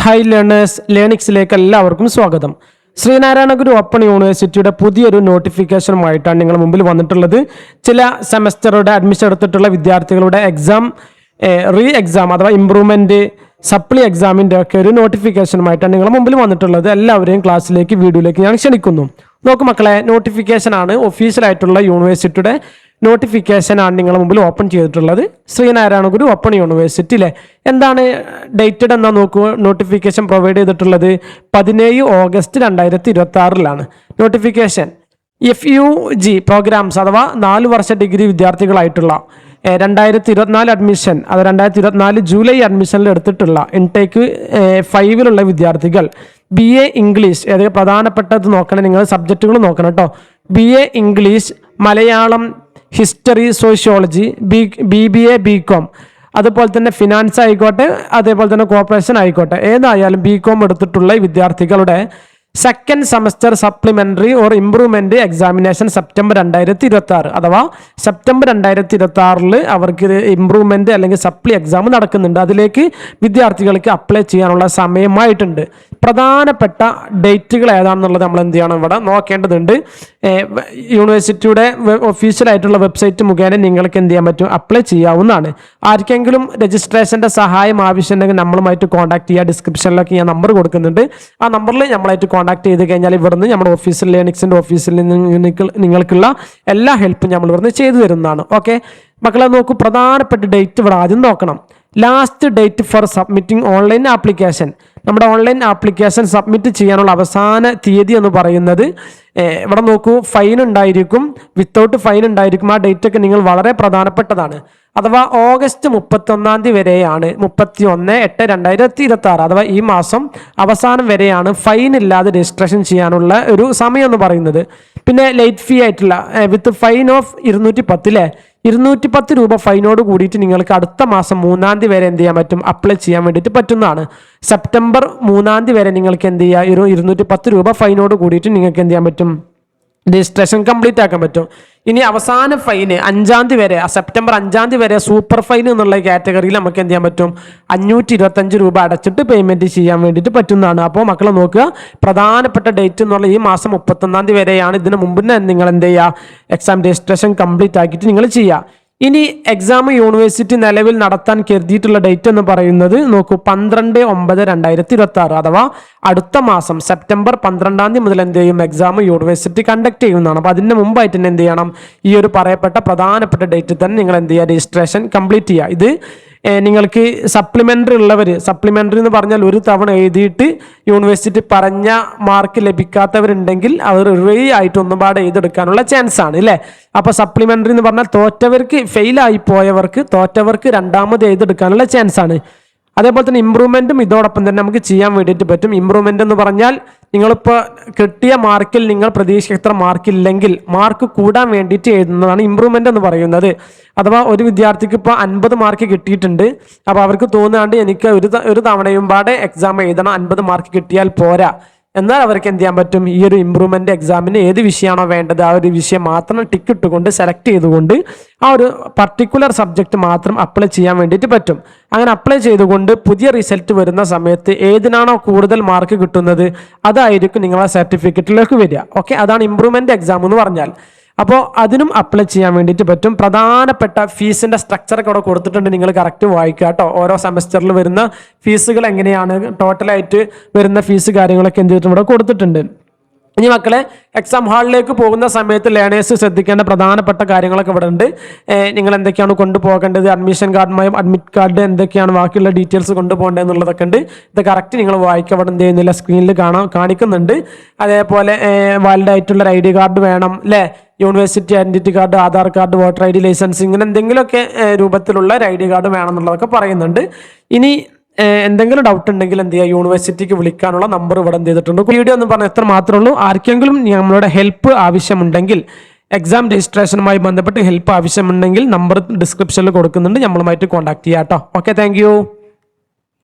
Hi learners, ലേണിക്സിലേക്ക് എല്ലാവർക്കും സ്വാഗതം. ശ്രീനാരായണ ഗുരു open യൂണിവേഴ്സിറ്റിയുടെ പുതിയൊരു നോട്ടിഫിക്കേഷനുമായിട്ടാണ് നിങ്ങളുടെ മുമ്പിൽ വന്നിട്ടുള്ളത്. ചില സെമസ്റ്ററുടെ അഡ്മിഷൻ എടുത്തിട്ടുള്ള വിദ്യാർത്ഥികളുടെ റീ എക്സാം അഥവാ ഇംപ്രൂവ്മെൻറ്റ് സപ്ലി എക്സാമിൻ്റെ ഒക്കെ ഒരു നോട്ടിഫിക്കേഷനുമായിട്ടാണ് നിങ്ങളുടെ മുമ്പിൽ വന്നിട്ടുള്ളത്. എല്ലാവരെയും ക്ലാസ്സിലേക്ക് വീഡിയോയിലേക്ക് ഞാൻ ക്ഷണിക്കുന്നു. നോക്കൂ മക്കളെ, നോട്ടിഫിക്കേഷനാണ്, ഒഫീഷ്യലായിട്ടുള്ള യൂണിവേഴ്സിറ്റിയുടെ നോട്ടിഫിക്കേഷനാണ് നിങ്ങളുടെ മുമ്പിൽ ഓപ്പൺ ചെയ്തിട്ടുള്ളത്. ശ്രീനാരായണ ഗുരു ഓപ്പൺ യൂണിവേഴ്സിറ്റി അല്ലേ. എന്താണ് ഡേറ്റഡ് എന്നാ നോക്കൂ. നോട്ടിഫിക്കേഷൻ പ്രൊവൈഡ് ചെയ്തിട്ടുള്ളത് 17 ഓഗസ്റ്റ് 2026 നോട്ടിഫിക്കേഷൻ FUG പ്രോഗ്രാംസ് അഥവാ 4 വർഷ ഡിഗ്രി വിദ്യാർത്ഥികളായിട്ടുള്ള 2024 അഡ്മിഷൻ, അത് 2024 ജൂലൈ അഡ്മിഷനിൽ എടുത്തിട്ടുള്ള ഇൻടേക്ക് 5 വിദ്യാർത്ഥികൾ BA ഇംഗ്ലീഷ്, ഏതൊക്കെ പ്രധാനപ്പെട്ടത് നോക്കണം, നിങ്ങൾ സബ്ജക്റ്റുകൾ നോക്കണം കേട്ടോ. BA English, Malayalam, history, sociology, BBA BCom, അതുപോലെ തന്നെ ഫിനാൻസ് ആയിക്കോട്ടെ, അതേപോലെ തന്നെ കോർപ്പറേഷൻ ആയിക്കോട്ടെ, ഏതായാലും BCom എടുത്തിട്ടുള്ള വിദ്യാർത്ഥികളുടെ second semester supplementary or improvement examination September 2026 അഥവാ സെപ്റ്റംബർ 2026 അവർക്ക് ഇംപ്രൂവ്മെൻറ്റ് അല്ലെങ്കിൽ സപ്ലി എക്സാം നടക്കുന്നുണ്ട്. അതിലേക്ക് വിദ്യാർത്ഥികൾക്ക് അപ്ലൈ ചെയ്യാനുള്ള സമയമായിട്ടുണ്ട്. പ്രധാനപ്പെട്ട ഡേറ്റുകൾ ഏതാണെന്നുള്ളത് നമ്മൾ എന്ത് ചെയ്യണം, ഇവിടെ നോക്കേണ്ടതുണ്ട്. യൂണിവേഴ്സിറ്റിയുടെ ഒഫീഷ്യലായിട്ടുള്ള വെബ്സൈറ്റ് മുഖേന നിങ്ങൾക്ക് എന്ത് ചെയ്യാൻ പറ്റും, അപ്ലൈ ചെയ്യാവുന്നതാണ്. ആർക്കെങ്കിലും രജിസ്ട്രേഷൻ്റെ സഹായം ആവശ്യമുണ്ടെങ്കിൽ നമ്മളുമായിട്ട് കോൺടാക്ട് ചെയ്യുക. ഡിസ്ക്രിപ്ഷനിലൊക്കെ ഞാൻ നമ്പർ കൊടുക്കുന്നുണ്ട്. ആ നമ്പറിൽ നമ്മളായിട്ട് കോൺടാക്ട് ചെയ്ത് കഴിഞ്ഞാൽ ഇവിടുന്ന് നമ്മുടെ ഓഫീസിൽ, ലേണിക്സിൻ്റെ ഓഫീസിൽ നിന്ന് നിങ്ങൾക്കുള്ള എല്ലാ ഹെൽപ്പും നമ്മൾ ഇവിടുന്ന് ചെയ്തു തരുന്നതാണ്. ഓക്കെ മക്കളെ, നോക്കൂ, പ്രധാനപ്പെട്ട ഡേറ്റ് ഇവിടെ ആദ്യം നോക്കണം. Last date for submitting online application, നമ്മുടെ ഓൺലൈൻ ആപ്ലിക്കേഷൻ സബ്മിറ്റ് ചെയ്യാനുള്ള അവസാന തീയതി എന്ന് പറയുന്നത് ഇവിടെ നോക്കൂ, ഫൈൻ ഉണ്ടായിരിക്കും, വിത്തൗട്ട് ഫൈൻ ഉണ്ടായിരിക്കും. ആ ഡേറ്റൊക്കെ നിങ്ങൾ വളരെ പ്രധാനപ്പെട്ടതാണ്. അഥവാ ഓഗസ്റ്റ് 31 വരെയാണ്, 31/8/2026 അഥവാ ഈ മാസം അവസാനം വരെയാണ് ഫൈൻ ഇല്ലാതെ രജിസ്ട്രേഷൻ ചെയ്യാനുള്ള ഒരു സമയം എന്ന് പറയുന്നത്. പിന്നെ ലേറ്റ് ഫീ ആയിട്ടുള്ള വിത്ത് ഫൈൻ ഓഫ് 210 210 രൂപ ഫൈനോട് കൂടിയിട്ട് നിങ്ങൾക്ക് അടുത്ത മാസം 3 വരെ എന്ത് ചെയ്യാൻ പറ്റും, അപ്ലൈ ചെയ്യാൻ വേണ്ടിയിട്ട് പറ്റുന്നതാണ്. സെപ്റ്റംബർ 3 വരെ നിങ്ങൾക്ക് എന്ത് ചെയ്യുക, 210 രൂപ ഫൈനോട് കൂടിയിട്ട് നിങ്ങൾക്ക് എന്ത് ചെയ്യാൻ പറ്റും, രജിസ്ട്രേഷൻ കംപ്ലീറ്റ് ആക്കാൻ പറ്റും. ഇനി അവസാന ഫൈന് 5 വരെ, സെപ്റ്റംബർ 5 വരെ സൂപ്പർ ഫൈൻ എന്നുള്ള കാറ്റഗറിയിൽ നമുക്ക് എന്ത് ചെയ്യാൻ പറ്റും, 525 രൂപ അടച്ചിട്ട് പേയ്മെൻറ്റ് ചെയ്യാൻ വേണ്ടിയിട്ട് പറ്റുന്നതാണ്. അപ്പോൾ മക്കളെ നോക്കുക, പ്രധാനപ്പെട്ട ഡേറ്റ് എന്നുള്ള ഈ മാസം 31 വരെയാണ്. ഇതിന് മുമ്പ് തന്നെ നിങ്ങൾ എന്ത് ചെയ്യുക, എക്സാം രജിസ്ട്രേഷൻ കംപ്ലീറ്റ് ആക്കിയിട്ട് നിങ്ങൾ ചെയ്യുക. ഇനി എക്സാം യൂണിവേഴ്സിറ്റി നിലവിൽ നടത്താൻ കരുതിയിട്ടുള്ള ഡേറ്റ് എന്ന് പറയുന്നത് നോക്കൂ, 12/9/2026 അഥവാ അടുത്ത മാസം സെപ്റ്റംബർ 12 മുതൽ എന്ത് ചെയ്യും, എക്സാം യൂണിവേഴ്സിറ്റി കണ്ടക്ട് ചെയ്യുന്നതാണ്. അപ്പോൾ അതിന് മുമ്പായിട്ട് തന്നെ എന്ത് ചെയ്യണം, ഈ ഒരു പറയപ്പെട്ട പ്രധാനപ്പെട്ട ഡേറ്റിൽ തന്നെ നിങ്ങൾ എന്ത് ചെയ്യുക, രജിസ്ട്രേഷൻ കംപ്ലീറ്റ് ചെയ്യുക. ഇത് നിങ്ങൾക്ക് സപ്ലിമെൻ്ററി ഉള്ളവർ, സപ്ലിമെൻ്ററി എന്ന് പറഞ്ഞാൽ ഒരു തവണ എഴുതിയിട്ട് യൂണിവേഴ്സിറ്റി പറഞ്ഞ മാർക്ക് ലഭിക്കാത്തവരുണ്ടെങ്കിൽ അവർ റീ ആയിട്ട് ഒന്നുപാടെ എഴുതെടുക്കാനുള്ള ചാൻസ് ആണ് അല്ലേ. അപ്പോൾ സപ്ലിമെൻ്ററി എന്ന് പറഞ്ഞാൽ ഫെയിലായി പോയവർക്ക്, തോറ്റവർക്ക് രണ്ടാമത് എഴുതെടുക്കാനുള്ള ചാൻസ് ആണ്. അതേപോലെ തന്നെ ഇമ്പ്രൂവ്മെൻറ്റും ഇതോടൊപ്പം തന്നെ നമുക്ക് ചെയ്യാൻ വേണ്ടിയിട്ട് പറ്റും. ഇമ്പ്രൂവ്മെൻ്റ് എന്ന് പറഞ്ഞാൽ നിങ്ങളിപ്പോൾ കിട്ടിയ മാർക്കിൽ നിങ്ങൾ പ്രതീക്ഷിച്ച മാർക്കില്ലെങ്കിൽ മാർക്ക് കൂടാൻ വേണ്ടിയിട്ട് എഴുതുന്നതാണ് ഇമ്പ്രൂവ്മെൻ്റ് എന്ന് പറയുന്നത്. അഥവാ ഒരു വിദ്യാർത്ഥിക്ക് ഇപ്പോൾ 50 മാർക്ക് കിട്ടിയിട്ടുണ്ട്. അപ്പോൾ അവർക്ക് തോന്നുകയാണ്ട് എനിക്ക് ഒരു തവണയും പാടെ എക്സാം എഴുതണം, 50 മാർക്ക് കിട്ടിയാൽ പോരാ. എന്നാൽ അവർക്ക് എന്ത് ചെയ്യാൻ പറ്റും, ഈ ഒരു ഇമ്പ്രൂവ്മെൻറ്റ് എക്സാമിന് ഏത് വിഷയമാണോ വേണ്ടത് ആ ഒരു വിഷയം മാത്രം ടിക്ക് ഇട്ടുകൊണ്ട് സെലക്ട് ചെയ്തുകൊണ്ട് ആ ഒരു പർട്ടിക്കുലർ സബ്ജക്റ്റ് മാത്രം അപ്ലൈ ചെയ്യാൻ വേണ്ടിയിട്ട് പറ്റും. അങ്ങനെ അപ്ലൈ ചെയ്തുകൊണ്ട് പുതിയ റിസൾട്ട് വരുന്ന സമയത്ത് ഏതിനാണോ കൂടുതൽ മാർക്ക് കിട്ടുന്നത് അതായിരിക്കും നിങ്ങളുടെ സർട്ടിഫിക്കറ്റിലേക്ക് വരിക. ഓക്കെ, അതാണ് ഇമ്പ്രൂവ്മെൻറ്റ് എക്സാം എന്ന് പറഞ്ഞാൽ. അപ്പോൾ അതിനും അപ്ലൈ ചെയ്യാൻ വേണ്ടിയിട്ട് പറ്റും. പ്രധാനപ്പെട്ട ഫീസിൻ്റെ സ്ട്രക്ചറൊക്കെ അവിടെ കൊടുത്തിട്ടുണ്ട്, നിങ്ങൾ കറക്റ്റ് വായിക്കുക കേട്ടോ. ഓരോ സെമസ്റ്ററിൽ വരുന്ന ഫീസുകൾ എങ്ങനെയാണ്, ടോട്ടലായിട്ട് വരുന്ന ഫീസ് കാര്യങ്ങളൊക്കെ എന്ത് ചെയ്തിട്ടുണ്ട് ഇവിടെ കൊടുത്തിട്ടുണ്ട്. ഇനി മക്കളെ, എക്സാം ഹാളിലേക്ക് പോകുന്ന സമയത്ത് ലേണേഴ്സ് ശ്രദ്ധിക്കേണ്ട പ്രധാനപ്പെട്ട കാര്യങ്ങളൊക്കെ ഇവിടെ ഉണ്ട്. നിങ്ങൾ എന്തൊക്കെയാണ് കൊണ്ടുപോകേണ്ടത്, അഡ്മിഷൻ കാർഡുമായും അഡ്മിറ്റ് കാർഡ് എന്തൊക്കെയാണ് ബാക്കിയുള്ള ഡീറ്റെയിൽസ് കൊണ്ടുപോകേണ്ടത് എന്നുള്ളതൊക്കെ ഉണ്ട്. ഇത് കറക്റ്റ് നിങ്ങൾ വായിക്കുക. ഇവിടെ എന്ത് ചെയ്യുന്നില്ല, സ്ക്രീനിൽ കാണിക്കുന്നുണ്ട്. അതേപോലെ വാലിഡ് ആയിട്ടുള്ള ഒരു ID കാർഡ് വേണം അല്ലേ, university identity card, Aadhaar card, voter ID licence, ഇങ്ങനെ എന്തെങ്കിലുമൊക്കെ രൂപത്തിലുള്ള ഒരു ID കാർഡ് വേണമെന്നുള്ളതൊക്കെ പറയുന്നുണ്ട്. ഇനി എന്തെങ്കിലും ഡൗട്ട് ഉണ്ടെങ്കിൽ എന്ത് ചെയ്യുക, യൂണിവേഴ്സിറ്റിക്ക് വിളിക്കാനുള്ള നമ്പർ ഇവിടെ എന്ത് ചെയ്തിട്ടുണ്ട്. വീഡിയോ എന്ന് പറഞ്ഞാൽ എത്ര മാത്രമേ ഉള്ളൂ. ആർക്കെങ്കിലും നമ്മളുടെ ഹെൽപ്പ് ആവശ്യമുണ്ടെങ്കിൽ, എക്സാം രജിസ്ട്രേഷനുമായി ബന്ധപ്പെട്ട് ഹെൽപ്പ് ആവശ്യമുണ്ടെങ്കിൽ നമ്പർ ഡിസ്ക്രിപ്ഷനിൽ കൊടുക്കുന്നുണ്ട്, നമ്മളുമായിട്ട് കോൺടാക്ട് ചെയ്യാം കേട്ടോ. Okay, thank